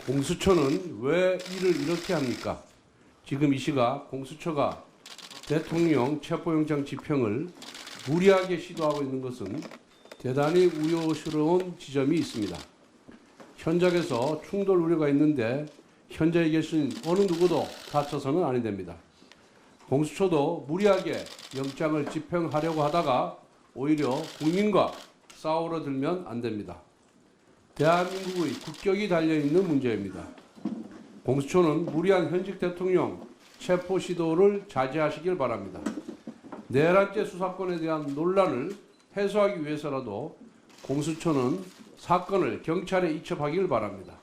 공수처는 왜 일을 이렇게 합니까? 지금 이 시각 공수처가 대통령 체포영장 집행을 무리하게 시도하고 있는 것은 대단히 우려스러운 지점이 있습니다. 현장에서 충돌 우려가 있는데 현장에 계신 어느 누구도 다쳐서는 아니 됩니다. 공수처도 무리하게 영장을 집행하려고 하다가 오히려 국민과 싸우러 들면 안 됩니다. 대한민국의 국격이 달려있는 문제입니다. 공수처는 무리한 현직 대통령 체포 시도를 자제하시길 바랍니다. 내란죄 수사권에 대한 논란을 해소하기 위해서라도 공수처는 사건을 경찰에 이첩하기를 바랍니다.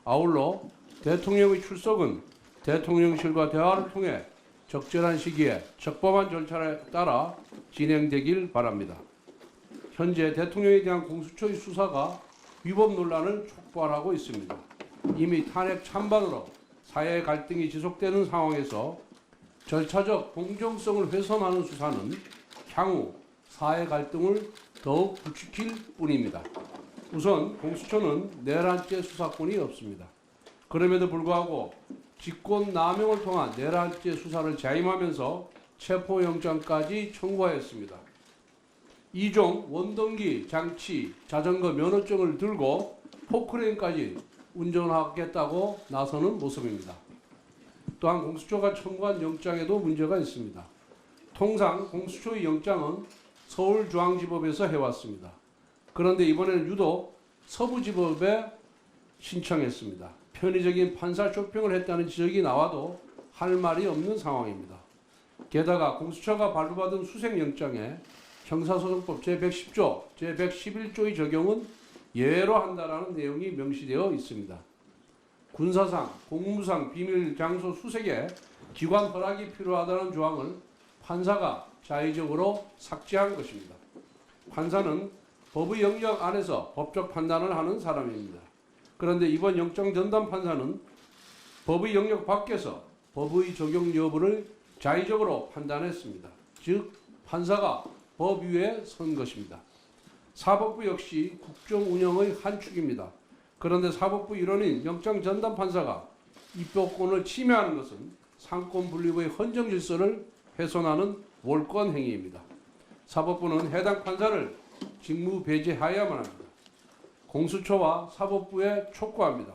아울러 대통령의 출석은 대통령실과 대화를 통해 적절한 시기에 적법한 절차에 따라 진행되길 바랍니다. 현재 대통령에 대한 공수처의 수사가 위법 논란을 촉발하고 있습니다. 이미 탄핵 찬반으로 사회 갈등이 지속되는 상황에서 절차적 공정성을 훼손하는 수사는 향후 사회 갈등을 더욱 부추길 뿐입니다. 우선 공수처는 내란죄 수사권이 없습니다. 그럼에도 불구하고 직권남용을 통한 내란죄 수사를 자임하면서 체포영장까지 청구하였습니다. 2종 원동기 장치 자전거 면허증을 들고 포크레인까지 운전하겠다고 나서는 모습입니다. 또한 공수처가 청구한 영장에도 문제가 있습니다. 통상 공수처의 영장은 서울중앙지법에서 해왔습니다. 그런데 이번에는 유독 서부지법에 신청했습니다. 편의적인 판사 쇼핑을 했다는 지적이 나와도 할 말이 없는 상황입니다. 게다가 공수처가 발부받은 수색영장에 형사소송법 제110조, 제111조의 적용은 예외로 한다라는 내용이 명시되어 있습니다. 군사상, 공무상 비밀 장소 수색에 기관 허락이 필요하다는 조항을 판사가 자의적으로 삭제한 것입니다. 판사는 법의 영역 안에서 법적 판단을 하는 사람입니다. 그런데 이번 영장 전담 판사는 법의 영역 밖에서 법의 적용 여부를 자의적으로 판단했습니다. 즉 판사가 법 위에 선 것입니다. 사법부 역시 국정 운영의 한 축입니다. 그런데 사법부 일원인 영장 전담 판사가 입법권을 침해하는 것은 상권 분립의 헌정 질서를 훼손하는 몰권 행위입니다. 사법부는 해당 판사를 직무 배제하여야만 합니다. 공수처와 사법부에 촉구합니다.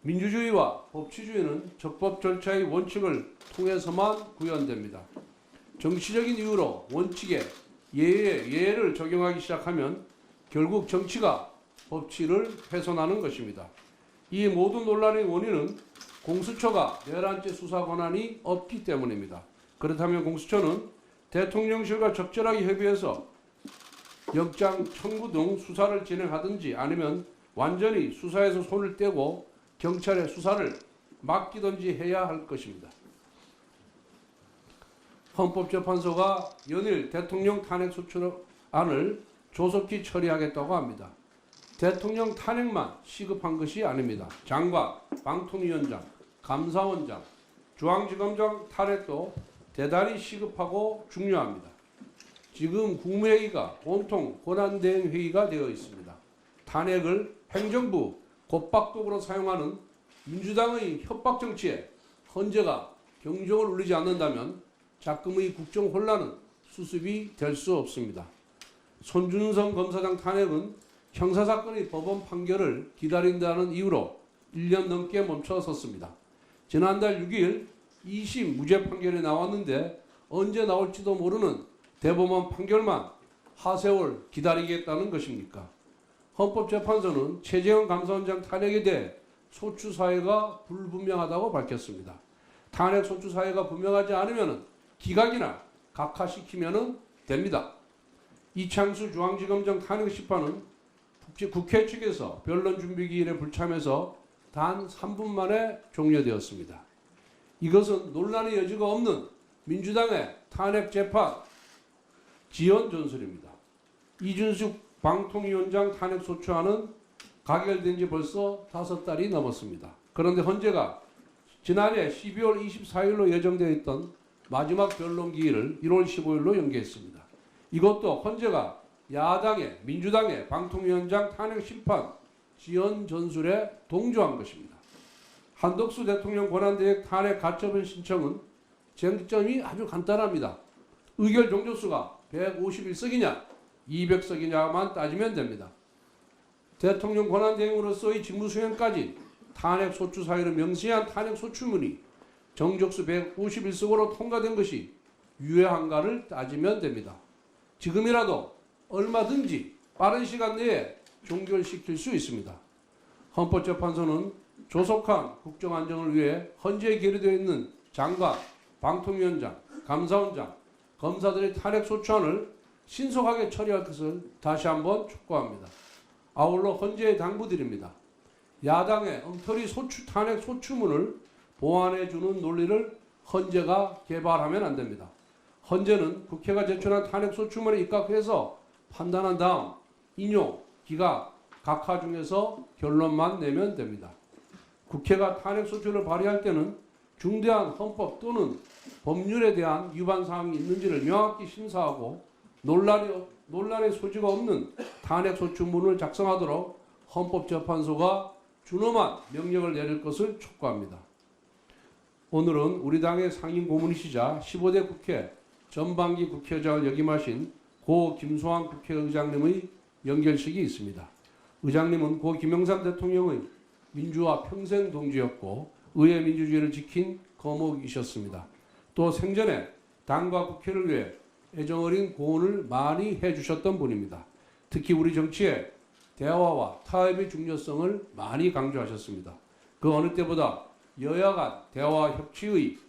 민주주의와 법치주의는 적법 절차의 원칙을 통해서만 구현됩니다. 정치적인 이유로 원칙에 예를 적용하기 시작하면 결국 정치가 법치를 훼손하는 것입니다. 이 모든 논란의 원인은 공수처가 내란죄 수사 권한이 없기 때문입니다. 그렇다면 공수처는 대통령실과 적절하게 협의해서 영장 청구 등 수사를 진행하든지 아니면 완전히 수사에서 손을 떼고 경찰의 수사를 맡기든지 해야 할 것입니다. 헌법재판소가 연일 대통령 탄핵소추안을 조속히 처리하겠다고 합니다. 대통령 탄핵만 시급한 것이 아닙니다. 장관, 방통위원장, 감사원장, 중앙지검장 탄핵도 대단히 시급하고 중요합니다. 지금 국무회의가 온통 권한대행회의가 되어 있습니다. 탄핵을 행정부 곧박독으로 사용하는 민주당의 협박정치에 헌재가 경종을 울리지 않는다면 작금의 국정 혼란은 수습이 될 수 없습니다. 손준성 검사장 탄핵은 형사사건의 법원 판결을 기다린다는 이유로 1년 넘게 멈춰섰습니다. 지난달 6일 2심 무죄 판결이 나왔는데 언제 나올지도 모르는 대법원 판결만 하세월 기다리겠다는 것입니까? 헌법재판소는 최재형 감사원장 탄핵에 대해 소추 사유가 불분명하다고 밝혔습니다. 탄핵 소추 사유가 분명하지 않으면 기각이나 각하시키면 됩니다. 이창수 중앙지검장 탄핵 심판은 국회 측에서 변론 준비 기일에 불참해서 단 3분 만에 종료되었습니다. 이것은 논란의 여지가 없는 민주당의 탄핵 재판 지연 전술입니다. 이준숙 방통위원장 탄핵 소추안은 가결된 지 벌써 5달이 넘었습니다. 그런데 헌재가 지난해 12월 24일로 예정되어 있던 마지막 변론 기일을 1월 15일로 연기했습니다. 이것도 헌재가 야당의 민주당의 방통위원장 탄핵 심판 지연 전술에 동조한 것입니다. 한덕수 대통령 권한대행 탄핵 가처분 신청은 쟁점이 아주 간단합니다. 의결 종족수가 151석이냐 200석이냐만 따지면 됩니다. 대통령 권한대행으로서의 직무수행까지 탄핵소추 사유를 명시한 탄핵소추문이 정족수 151석으로 통과된 것이 유효한가를 따지면 됩니다. 지금이라도 얼마든지 빠른 시간 내에 종결시킬 수 있습니다. 헌법재판소는 조속한 국정안정을 위해 헌재에 계류되어 있는 장관, 방통위원장, 감사원장, 검사들의 탄핵소추안을 신속하게 처리할 것을 다시 한번 촉구합니다. 아울러 헌재에 당부드립니다. 야당의 엉터리 탄핵 소추문을 보완해주는 논리를 헌재가 개발하면 안 됩니다. 헌재는 국회가 제출한 탄핵 소추문에 입각해서 판단한 다음 인용, 기각, 각하 중에서 결론만 내면 됩니다. 국회가 탄핵 소추를 발의할 때는 중대한 헌법 또는 법률에 대한 위반 사항이 있는지를 명확히 심사하고 논란의 소지가 없는 탄핵 소추문을 작성하도록 헌법재판소가 준엄한 명령을 내릴 것을 촉구합니다. 오늘은 우리 당의 상임 고문이시자 15대 국회 전반기 국회의장을 역임하신 고 김수환 국회의장님의 연결식이 있습니다. 의장님은 고 김영삼 대통령의 민주화 평생 동지였고 의회 민주주의를 지킨 거목이셨습니다. 또 생전에 당과 국회를 위해 애정어린 고언을 많이 해주셨던 분입니다. 특히 우리 정치에 대화와 타협의 중요성을 많이 강조하셨습니다. 그 어느 때보다 여야 간 대화와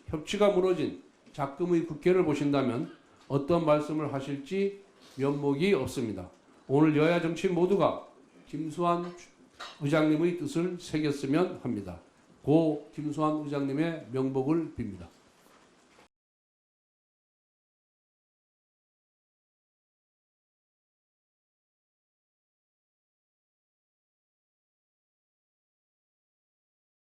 협치가 무너진 작금의 국회를 보신다면 어떤 말씀을 하실지 면목이 없습니다. 오늘 여야 정치인 모두가 김수환 의장님의 뜻을 새겼으면 합니다. 고 김수환 의장님의 명복을 빕니다.